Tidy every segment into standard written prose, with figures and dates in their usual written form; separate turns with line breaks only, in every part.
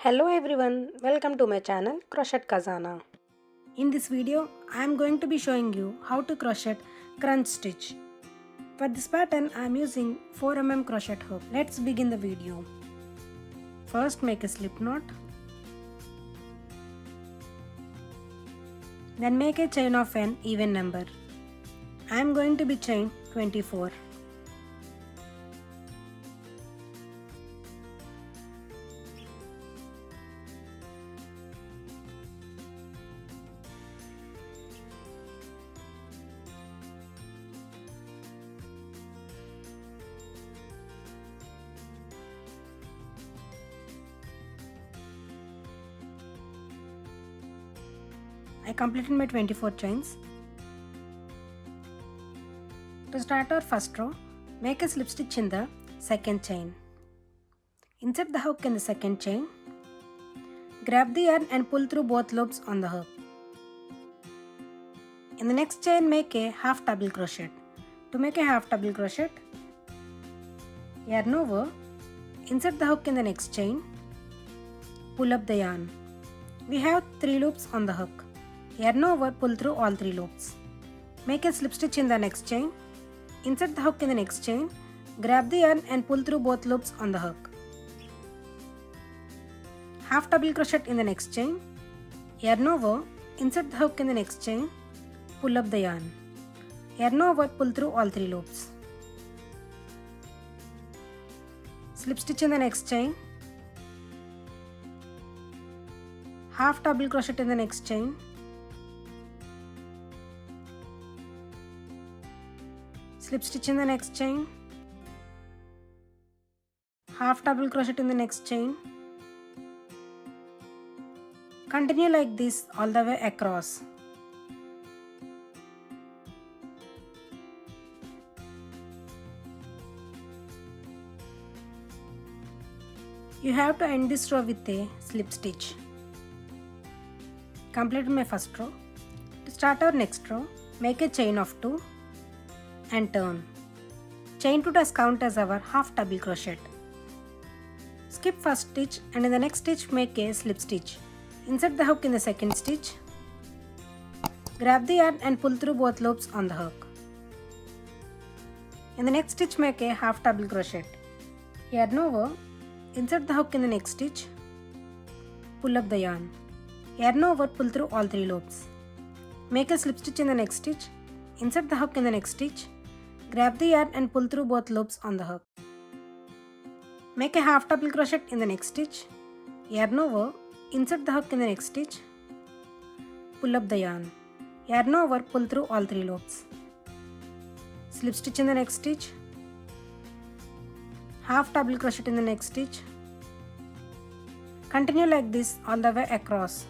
Hello everyone, welcome to my channel Crochet Khazana. In this video, I am going to be showing you how to crochet crunch stitch. For this pattern, I am using 4 crochet hook. Let's begin the video. First make a slip knot. Then make a chain of an even number. I am going to be chain 24. I completed my 24 chains. To start our first row, make a slip stitch in the second chain. Insert the hook in the second chain. Grab the yarn and pull through both loops on the hook. In the next chain, make a half double crochet. To make a half double crochet, yarn over, insert the hook in the next chain, pull up the yarn. We have 3 loops on the hook. Yarn over, pull through all 3 loops. Make a slip stitch in the next chain. Insert the hook in the next chain. Grab the yarn and pull through both loops on the hook. Half double crochet in the next chain. Yarn over, insert the hook in the next chain. Pull up the yarn. Yarn over, pull through all 3 loops. Slip stitch in the next chain. Half double crochet in the next chain. Slip stitch in the next chain, half double crochet in the next chain. Continue like this all the way across. You have to end this row with a slip stitch. Complete my first row. To start our next row, make a chain of 2 and turn. Chain 2 does count as our half double crochet. Skip first stitch and in the next stitch make a slip stitch. Insert the hook in the second stitch. Grab the yarn and pull through both loops on the hook. In the next stitch make a half double crochet. Yarn over, insert the hook in the next stitch. Pull up the yarn. Yarn over, pull through all 3 loops. Make a slip stitch in the next stitch. Insert the hook in the next stitch. Grab the yarn and pull through both loops on the hook. Make a half double crochet in the next stitch. Yarn over, insert the hook in the next stitch. Pull up the yarn. Yarn over, pull through all 3 loops. Slip stitch in the next stitch. Half double crochet in the next stitch. Continue like this all the way across.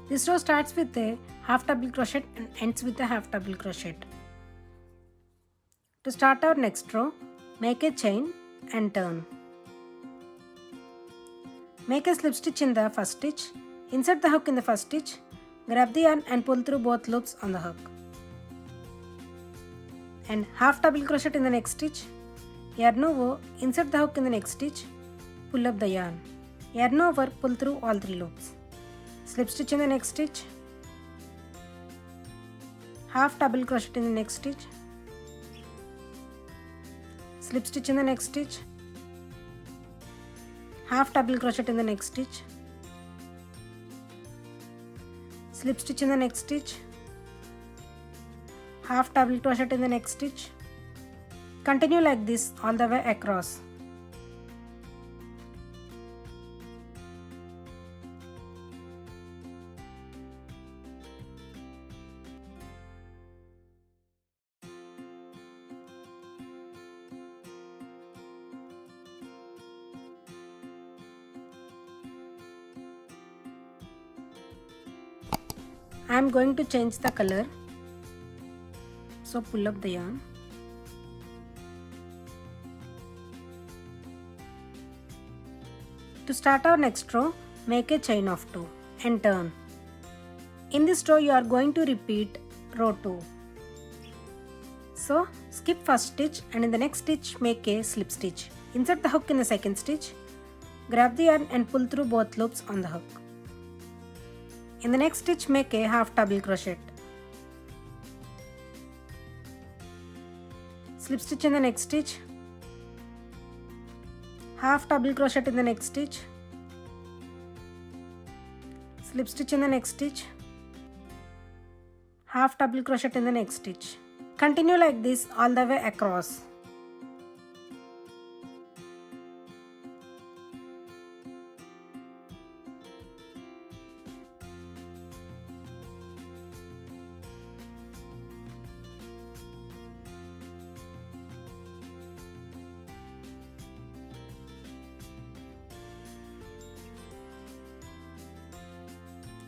This row starts with a half double crochet and ends with a half double crochet. To start our next row, make a chain and turn. Make a slip stitch in the first stitch. Insert the hook in the first stitch. Grab the yarn and pull through both loops on the hook. And half double crochet in the next stitch. Yarn over, insert the hook in the next stitch. Pull up the yarn. Yarn over, pull through all 3 loops. Slip stitch in the next stitch. Half double crochet in the next stitch. Slip stitch in the next stitch. Half double crochet in the next stitch. Slip stitch in the next stitch. Half double crochet in the next stitch. Continue like this all the way across. I am going to change the color. So pull up the yarn. To start our next row, make a chain of 2 and turn. In this row, you are going to repeat row 2. So skip first stitch and in the next stitch make a slip stitch. Insert the hook in the second stitch. Grab the yarn and pull through both loops on the hook. In the next stitch make a half double crochet. Slip stitch in the next stitch. Half double crochet in the next stitch. Slip stitch in the next stitch. Half double crochet in the next stitch. Continue like this all the way across.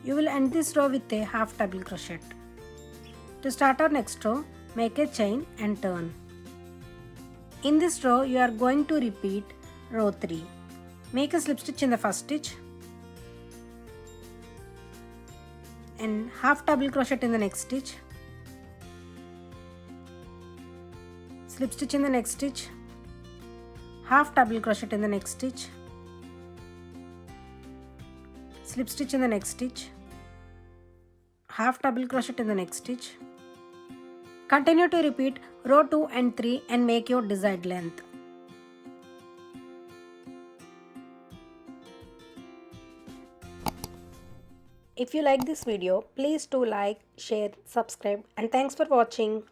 You will end this row with a half double crochet. To start our next row, make a chain and turn. In this row, you are going to repeat row 3. Make a slip stitch in the first stitch and half double crochet in the next stitch. Slip stitch in the next stitch, half double crochet in the next stitch. Slip stitch in the next stitch, half double crochet in the next stitch. Continue to repeat row 2 and 3 and make your desired length. If you like this video, please do like, share, subscribe and thanks for watching.